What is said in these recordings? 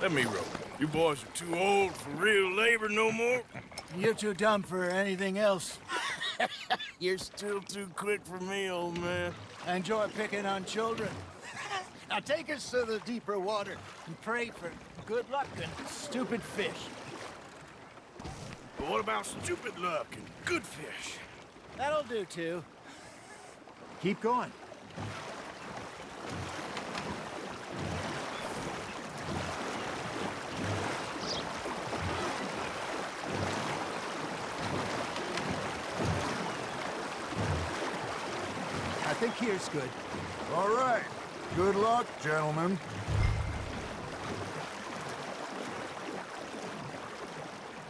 Let me rope. You boys are too old for real labor no more. You're too dumb for anything else. You're still too quick for me, old man. I enjoy picking on children. Now take us to the deeper water and pray for good luck and stupid fish. But what about stupid luck and good fish? That'll do, too. Keep going. I think here's good. All right. Good luck, gentlemen.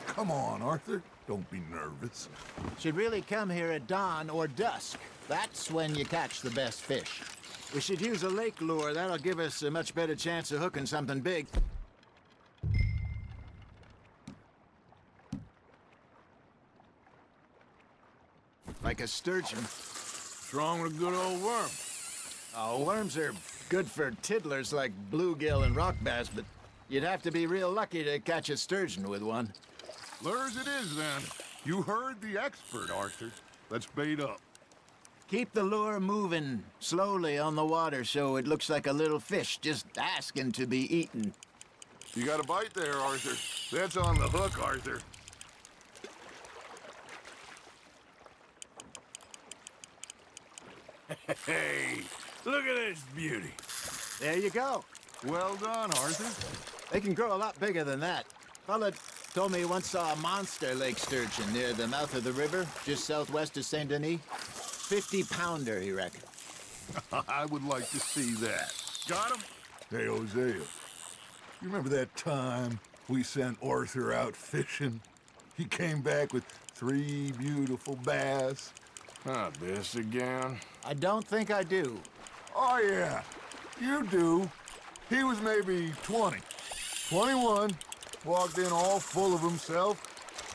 Come on, Arthur. Don't be nervous. Should really come here at dawn or dusk. That's when you catch the best fish. We should use a lake lure. That'll give us a much better chance of hooking something big. Like a sturgeon. What's wrong with a good old worm? Oh, worms are good for tiddlers like bluegill and rock bass, but you'd have to be real lucky to catch a sturgeon with one. Lures it is, then. You heard the expert, Arthur. Let's bait up. Keep the lure moving slowly on the water so it looks like a little fish just asking to be eaten. You got a bite there, Arthur. That's on the hook, Arthur. Hey, look at this beauty. There you go. Well done, Arthur. They can grow a lot bigger than that. Fella told me he once saw a monster lake sturgeon near the mouth of the river, just southwest of Saint Denis. 50-pounder, he reckoned. I would like to see that. Got him? Hey, Hosea. You remember that time we sent Arthur out fishing? He came back with 3 beautiful bass. Not this again. I don't think I do. Oh, yeah. You do. He was maybe 20. 21. Walked in all full of himself.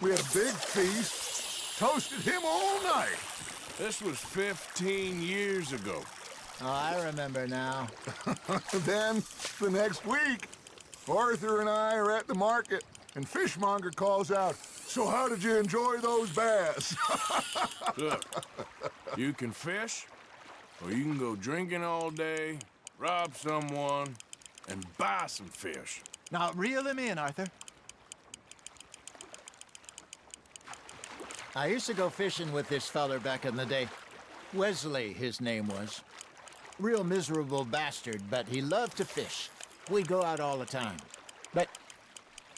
We had a big feast. Toasted him all night. This was 15 years ago. Oh, I remember now. Then, the next week, Arthur and I are at the market, and Fishmonger calls out, "So how did you enjoy those bass?" Look, you can fish, or you can go drinking all day, rob someone, and buy some fish. Now, reel him in, Arthur. I used to go fishing with this feller back in the day. Wesley, his name was. Real miserable bastard, but he loved to fish. We'd go out all the time. But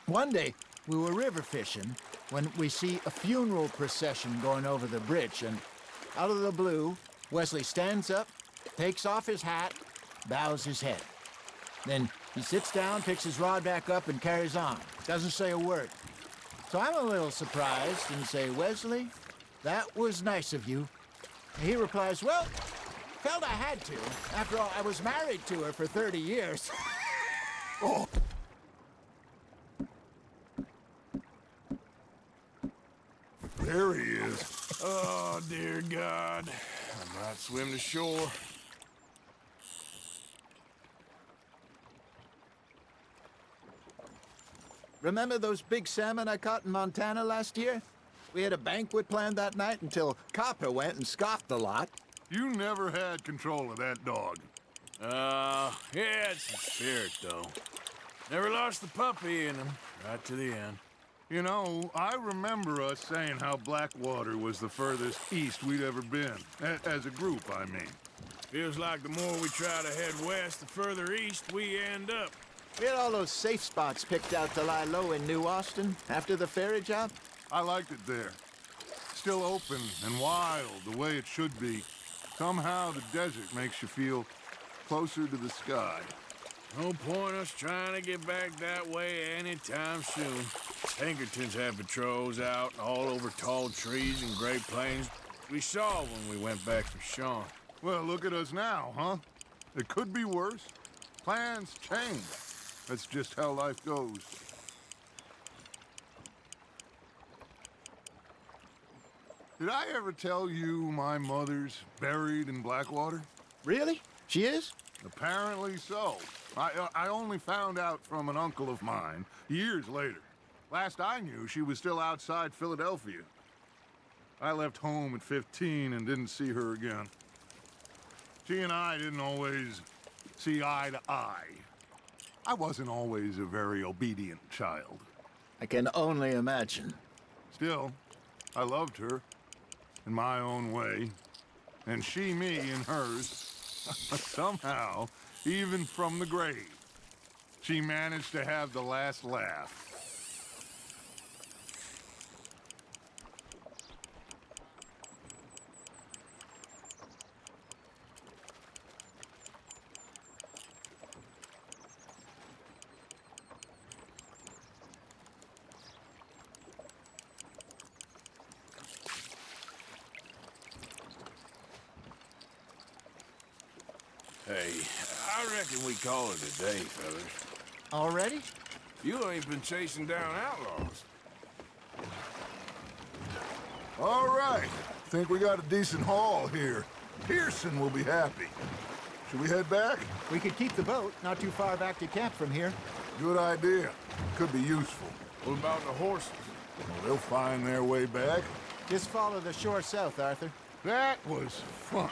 one day, we were river fishing when we see a funeral procession going over the bridge, and out of the blue, Wesley stands up, takes off his hat, bows his head. Then he sits down, picks his rod back up, and carries on. Doesn't say a word. So I'm a little surprised and say, "Wesley, that was nice of you." And he replies, "Well, felt I had to. After all, I was married to her for 30 years. Oh. There he is. Oh, dear God. I might swim to shore. Remember those big salmon I caught in Montana last year? We had a banquet planned that night until Copper went and scoffed the lot. You never had control of that dog. He had some spirit, though. Never lost the puppy in him, right to the end. You know, I remember us saying how Blackwater was the furthest east we'd ever been. As a group, I mean. Feels like the more we try to head west, the further east we end up. We had all those safe spots picked out to lie low in New Austin after the ferry job. I liked it there. Still open and wild, the way it should be. Somehow the desert makes you feel closer to the sky. No point us trying to get back that way anytime soon. Pinkertons have patrols out all over tall trees and Great Plains. We saw when we went back for Sean. Well, look at us now, huh? It could be worse. Plans change. That's just how life goes. Did I ever tell you my mother's buried in Blackwater? Really? She is? Apparently so. I only found out from an uncle of mine years later. Last I knew, she was still outside Philadelphia. I left home at 15 and didn't see her again. She and I didn't always see eye to eye. I wasn't always a very obedient child. I can only imagine. Still, I loved her in my own way, and she me in hers. Somehow, even from the grave, she managed to have the last laugh. Hey, I reckon we call it a day, fellas. Already? You ain't been chasing down outlaws. All right, think we got a decent haul here. Pearson will be happy. Should we head back? We could keep the boat not too far back to camp from here. Good idea. Could be useful. What about the horses? Well, they'll find their way back. Just follow the shore south, Arthur. That was fun.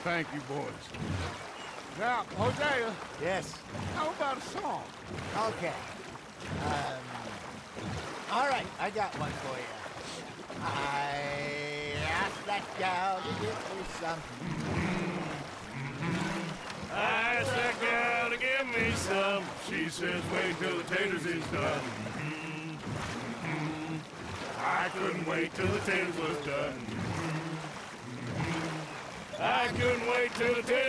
Thank you, boys. Now, Hosea, Yes. how about a song? Okay. All right, I got one for you. I asked that gal to give me some. I asked that gal to give me some. She says, wait till the taters is done. I couldn't wait till the taters was done. I couldn't wait till the taters